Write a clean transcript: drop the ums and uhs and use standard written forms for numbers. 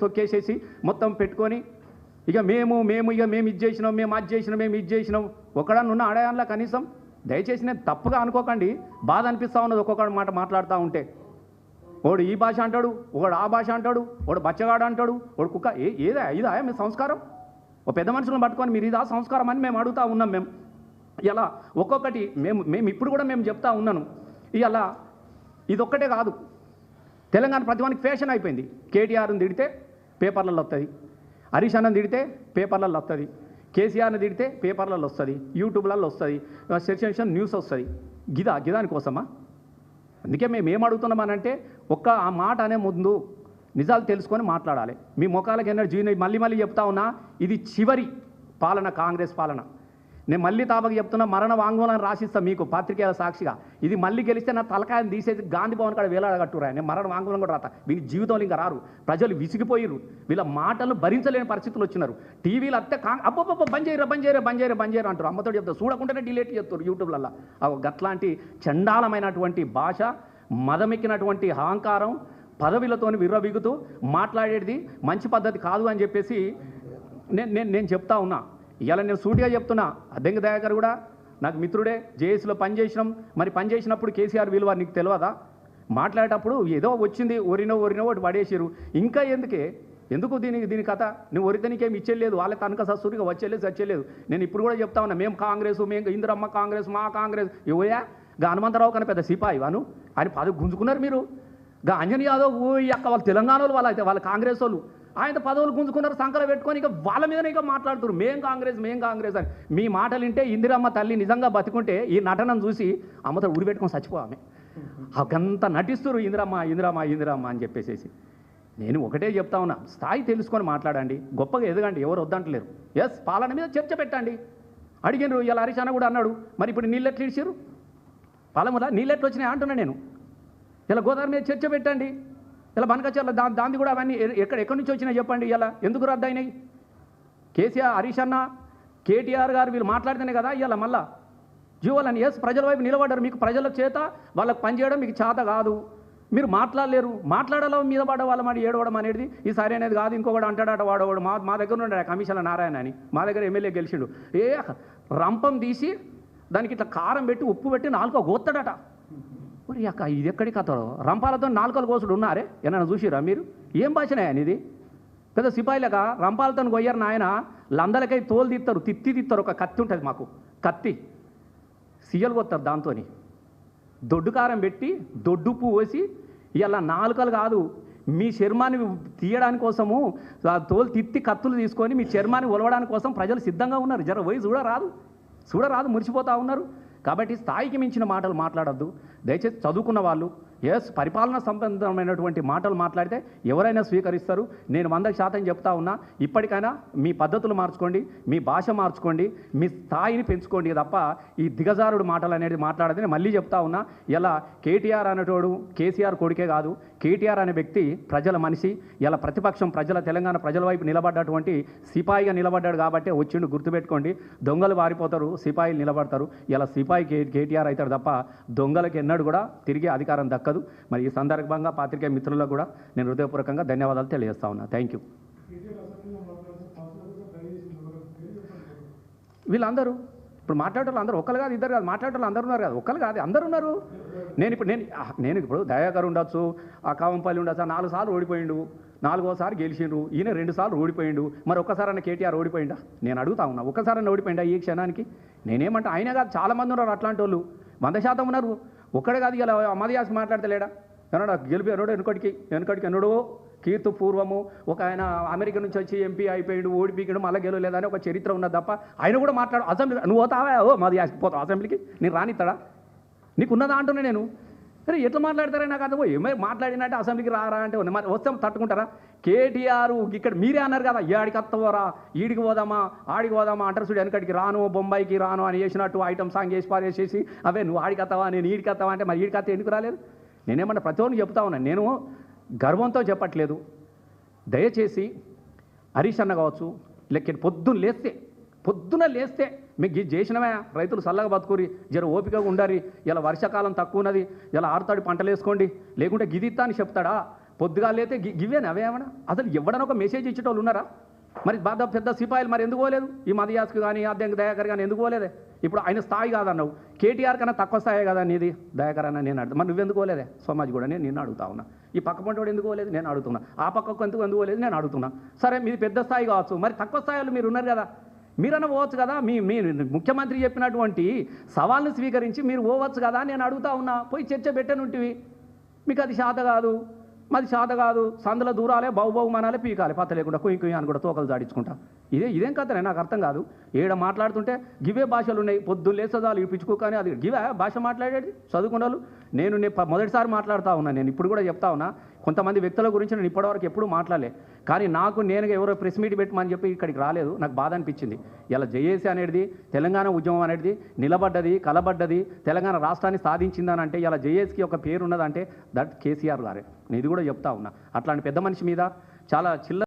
తొక్కేసేసి మొత్తం పెట్టుకొని ఇక మేము ఇది చేసినాం, మేము అది చేసినాం, మేము ఇది చేసినాం. ఒకడన్నా ఉన్న ఆడయాన్లా కనీసం దయచేసి నేను తప్పుగా అనుకోకండి, బాధ అనిపిస్తూ ఉన్నది ఒక్కొక్క మాట మాట్లాడుతూ ఉంటే. వాడు ఈ భాష అంటాడు, ఒకడు ఆ భాష అంటాడు, వాడు బచ్చగాడు అంటాడు, వాడు కుక్క. ఇదా మీ సంస్కారం? ఓ పెద్ద మనుషులను పట్టుకొని మీరు ఇదా సంస్కారం అని మేము అడుగుతూ ఉన్నాం. మేము ఇలా ఒక్కొక్కటి మేము ఇప్పుడు కూడా మేము చెప్తా ఉన్నాను. ఇలా ఇదొక్కటే కాదు, తెలంగాణ ప్రతివానికి ఫ్యాషన్ అయిపోయింది. కేటీఆర్ని తిడితే పేపర్లలో వస్తుంది, హరీష్ అన్నని తిడితే పేపర్లలో వస్తుంది, కేసీఆర్ని తిడితే పేపర్లలో వస్తుంది, యూట్యూబ్లలో వస్తుంది, సెన్సేషన్ న్యూస్ వస్తుంది. గిదాని కోసమా? అందుకే మేము ఏం అడుగుతున్నామనంటే ఆ మాట అనే ముందు నిజాలు తెలుసుకొని మాట్లాడాలి. మీ ముఖాలకు ఎన్నో మళ్ళీ చెప్తా ఉన్నా, ఇది చివరి పాలన, కాంగ్రెస్ పాలన. నేను మళ్ళీ తాపకి చెప్తున్నా, మరణ వాంగ్మూలాన్ని రాసిస్తా మీకు పాత్రికేయుల సాక్షిగా. ఇది మళ్ళీ గెలిస్తే నా తలకాయని తీసేసి గాంధీ భవన్ కాడ వేలాడగట్టురా. నేను మరణ వాంగ్మూలం కూడా రాత. వీళ్ళ జీవితంలో ఇంకా రారు. ప్రజలు విసిగిపోయిరు, వీళ్ళ మాటలు భరించలేని పరిస్థితులు వచ్చినారు. టీవీలు అత్తే బంద్ చేయరా అంటారు. అమ్మతో చెప్తారు, చూడకుండానే డిలీట్ చేస్తారు యూట్యూబ్లలో. గట్లాంటి చండాలమైనటువంటి భాష, మదమెక్కినటువంటి అహంకారం, పదవిలతోని విర్రవీగుతూ మాట్లాడేది మంచి పద్ధతి కాదు అని చెప్పేసి నేను చెప్తా ఉన్నా. ఇవాళ నేను సూటిగా చెప్తున్నా, అద్దెంకి దయాకర్ కూడా నాకు మిత్రుడే, జేఏసీలో పనిచేసినాం. మరి పనిచేసినప్పుడు కేసీఆర్ విలువ నీకు తెలియదా? మాట్లాడేటప్పుడు ఏదో వచ్చింది, ఒరినో ఒకటి పడేసారు. ఇంకా ఎందుకు దీని కథ? నువ్వు ఒరితే నీకేమి ఇచ్చేయలేదు, వాళ్ళే తనక సస్సూరిగా వచ్చేలేదు. నేను ఇప్పుడు కూడా చెప్తా ఉన్నా, మేము కాంగ్రెస్, మేము ఇందిరమ్మ కాంగ్రెస్, మా కాంగ్రెస్. ఇవోయా గా హనుమంతరావు కన్నా పెద్ద సిపాయి వాను ఆయన పదవి గుంజుకున్నారు మీరు. గా అంజనీ యాదవ్ అక్క వాళ్ళు తెలంగాణ వాళ్ళ కాంగ్రెస్ వాళ్ళు ఆయన పదవులు గుంజుకున్నారు, సంకలు పెట్టుకొని ఇక వాళ్ళ మీదనే ఇక మాట్లాడుతున్నారు, మేం కాంగ్రెస్ అని. మీ మాటలు వింటే ఇందిరమ్మ తల్లి నిజంగా బతికుంటే ఈ నటనను చూసి అమ్మతో ఉరి పెట్టుకొని చచ్చిపోవామే. అకంత నటిస్తున్నారు ఇందిరమ్మ అని చెప్పేసి. నేను ఒకటే చెప్తా ఉన్నా, స్థాయి తెలుసుకొని మాట్లాడండి, గొప్పగా ఎదగండి, ఎవరు వద్దంటలేరు. ఎస్, పాలన మీద చర్చ పెట్టండి. అడిగినరు, ఇలా హరీష్ అన్న కూడా అన్నాడు, మరి ఇప్పుడు నీళ్ళెట్లు ఇడిచారు, పాలములా నీళ్ళెట్లు వచ్చినాయి అంటున్నా నేను. ఇలా గోదావరి మీద చర్చ పెట్టండి. ఇలా బనకచర్ల దాంది కూడా అవన్నీ ఎక్కడి నుంచి వచ్చినాయి చెప్పండి. ఇలా ఎందుకు రద్దు అయినాయి? కేసీఆర్, హరీష్ అన్న, కేటీఆర్ గారు వీళ్ళు మాట్లాడితేనే కదా ఇలా మళ్ళా జీవోలని. ఎస్, ప్రజల వైపు నిలబడ్డారు. మీకు ప్రజల చేత వాళ్ళకి పనిచేయడం మీకు చేత కాదు, మీరు మాట్లాడలేరు. మాట్లాడాలో మీద పడ్డ వాళ్ళ మాట ఏడవడం అనేది ఈ సరి అనేది కాదు. ఇంకొకటి అంటాడట, వాడవాడు మా దగ్గర ఉండే కమిషన్ల నారాయణ అని, మా దగ్గర ఎమ్మెల్యే గెలిచిండు. రంపం తీసి దానికి ఇట్లా కారం పెట్టి ఉప్పు పెట్టి నాలుకో గోత్తడట. మరి అక్క ఇది ఎక్కడి కథ? రంపాలతో నాలుకలు కోసుడు ఉన్నారే, ఏమైనా చూసిరా మీరు? ఏం భాషనే అని ఇది? పెద్ద సిపాయిలక రంపాలతో కొయ్యారు నాయన, లందలకై తోలు తీస్తారు, తిత్తారు. ఒక కత్తి ఉంటుంది మాకు, కత్తి సీయలు కొత్తారు. దాంతో దొడ్డు కారం పెట్టి దొడ్డు ఉప్పు పోసి ఇలా నాలుకలు కాదు, మీ చర్మాన్ని తీయడానికి కోసము తోలు తిత్తి కత్తులు తీసుకొని మీ చర్మాన్ని ఒలవడానికి కోసం ప్రజలు సిద్ధంగా ఉన్నారు. జర పోయి చూడరాదు మురిసిపోతూ ఉన్నారు. కాబట్టి స్థాయికి మించిన మాటలు మాట్లాడద్దు దయచేసి. చదువుకున్న వాళ్ళు ఎస్, పరిపాలన సంబంధమైనటువంటి మాటలు మాట్లాడితే ఎవరైనా స్వీకరిస్తారు. నేను 100% చెప్తా ఉన్నా, ఇప్పటికైనా మీ పద్ధతులు మార్చుకోండి, మీ భాష మార్చుకోండి, మీ స్థాయిని పెంచుకోండి తప్ప ఈ దిగజారుడు మాటలు అనేది మాట్లాడదు. నేను మళ్ళీ చెప్తా ఉన్నా, ఇలా కేటీఆర్ అనేటోడు కేసీఆర్ కొడుకే కాదు, కేటీఆర్ అనే వ్యక్తి ప్రజల మనిషి. ఇలా ప్రతిపక్షం తెలంగాణ ప్రజల వైపు నిలబడ్డటువంటి సిపాయిగా నిలబడ్డాడు కాబట్టి వచ్చిండు. గుర్తుపెట్టుకోండి, దొంగలు వారిపోతారు, సిపాయిలు నిలబడతారు. ఇలా సిపాయి కేటీఆర్ అవుతాడు తప్ప దొంగలకి ఎన్నడూ కూడా తిరిగి అధికారం దక్కదు. మరి ఈ సందర్భంగా పాత్రికేయ మిత్రులకు కూడా నేను హృదయపూర్వకంగా ధన్యవాదాలు తెలియజేస్తా ఉన్నా. Thank you. వీళ్ళందరూ ఇప్పుడు మాట్లాడేవాళ్ళు అందరూ ఒకరు కాదు, ఇద్దరు కాదు, మాట్లాడేవాళ్ళు అందరూ ఉన్నారు కదా, ఒకరు కాదు, అందరూ ఉన్నారు. నేను ఇప్పుడు దయాకర్ ఉండొచ్చు, ఆ కావంపల్లి ఉండొచ్చు, 4 సార్లు ఓడిపోయిండు, 4వ గెలిచిండ్రు, ఈయన 2 సార్లు ఓడిపోయిండు. మరి ఒక్కసారన్నా కేటీఆర్ ఓడిపోయిందా? నేను అడుగుతా ఉన్నా, ఒక్కసారన్నా ఓడిపోయిందా ఈ క్షణానికి? నేనేమంటా, ఆయన కాదు, చాలామంది ఉన్నారు అట్లాంటి వాళ్ళు, 100% ఉన్నారు. ఒక్కడే కాదు, ఇలా మదయాసి మాట్లాడతలేడా? ఎన్నడా గెలిపాడు వెనుకడికి ఎన్నడో కీర్తి పూర్వము ఒక ఆయన అమెరికా నుంచి వచ్చి ఎంపీ అయిపోయాడు, ఓడిపోయాడు, మళ్ళీ గెలవలేదని ఒక చరిత్ర ఉన్నది తప్ప ఆయన కూడా మాట్లాడు. అసెంబ్లీ నువ్వు పోతావా? మదయాసి పోతావు అసెంబ్లీకి? నేను రానిస్తాడా? నీకున్నదా అంటున్నా నేను. అరే ఎట్లా మాట్లాడతారా? నాకు అర్థం ఏమైనా మాట్లాడినట్టే అసెంబ్లీకి రారా అంటే మరి వస్తాం తట్టుకుంటారా? కేటీఆర్ ఇక్కడ మీరే అన్నారు కదా, ఆడికి వస్తావోరా, ఈడికి పోదామా ఆడికి పోదామా అంటారు చూడు. వెనకడికి రాను, బొంబాయికి రాను అని చేసినట్టు ఐటమ్ సాంగ్ వేసి పారేసేసి అవే నువ్వు ఆడికి వస్తావా, నేను ఈడికి వస్తావా అంటే మరి ఈడికి వస్తే ఎందుకు రాలేదు? నేనేమన్నా ప్రతి ఒక్కరిని చెప్తా ఉన్నాను, నేను గర్వంతో చెప్పట్లేదు. దయచేసి హరీష్ అన్న కావచ్చు, లెక్క పొద్దున లేస్తే మీకు ఇది చేసినవే, రైతులు చల్లగా బతుకురి, జర ఓపికగా ఉండాలి, ఇలా వర్షాకాలం తక్కువ ఉన్నది, ఇలా ఆరుతాడి పంటలు వేసుకోండి, లేకుంటే గిదిత్తా అని చెప్తాడా? పొద్దుగా లేతే గివ్వేనా అవేమన్నా అసలు ఎవడన్నా ఒక మెసేజ్ ఇచ్చేటోళ్ళు ఉన్నారా? మరి బాగా పెద్ద సిపాయిలు మరి ఎందుకు పోలేదు? ఈ మధ్యాస్కు కానీ అద్దెంకి దయాకర్ కానీ ఎందుకు పోలేదే? ఇప్పుడు ఆయన స్థాయి కాదన్నావు, కేటీఆర్ కన్నా తక్కువ స్థాయి కదా నీది దయాకర్ అన్న. నేను అడుగుతా, మరి నువ్వెందుకు పోలేదే? సోమాజ్ కూడా నేను నిన్ను అడుగుతా ఉన్నా. ఈ పక్క పంటోడు ఎందుకు పోలేదు? నేను అడుగుతున్నా. ఆ పక్కకు ఎందుకు పోలేదు? నేను అడుగుతున్నా. సరే మీది పెద్ద స్థాయి కావచ్చు, మరి తక్కువ స్థాయిలో మీరు ఉన్నారు కదా, మీరన్నా పోవచ్చు కదా. మీ ముఖ్యమంత్రి చెప్పినటువంటి సవాల్ను స్వీకరించి మీరు పోవచ్చు కదా నేను అడుగుతా ఉన్నా. పోయి చర్చ పెట్టనుంటివి. మీకు అది శాత కాదు, మాది శాత కాదు. సందుల దూరాలే బావు మనాలే పీకాలి పత్త లేకుండా కుయ్యి అని కూడా తోకలు జాడించుకుంటా. ఇదేం కథనే నాకు అర్థం కాదు. ఏడ మాట్లాడుతుంటే గివే భాషలు ఉన్నాయి. పొద్దున్న లేసదాలు ఇప్పించుకో, కానీ అది గివే భాష మాట్లాడేది చదువుకున్నాను. నేను మొదటిసారి మాట్లాడుతూ ఉన్నా. నేను ఇప్పుడు కూడా చెప్తా ఉన్నా, కొంతమంది వ్యక్తుల గురించి నేను ఇప్పటివరకు ఎప్పుడూ మాట్లాడలే. కానీ నాకు నేనుగా ఎవరో ప్రెస్ మీట్ పెట్టమని చెప్పి ఇక్కడికి రాలేదు. నాకు బాధ అనిపించింది. ఇలా జేఏసీ అనేది తెలంగాణ ఉద్యమం అనేది నిలబడ్డది, కలబడ్డది, తెలంగాణ రాష్ట్రాన్ని సాధించిందని అంటే ఇలా జేఏసీకి ఒక పేరు ఉన్నదంటే దట్ కేసీఆర్ గారే. నేను ఇది కూడా చెప్తా ఉన్నా. అట్లాంటి పెద్ద మనిషి మీద చాలా చిల్లర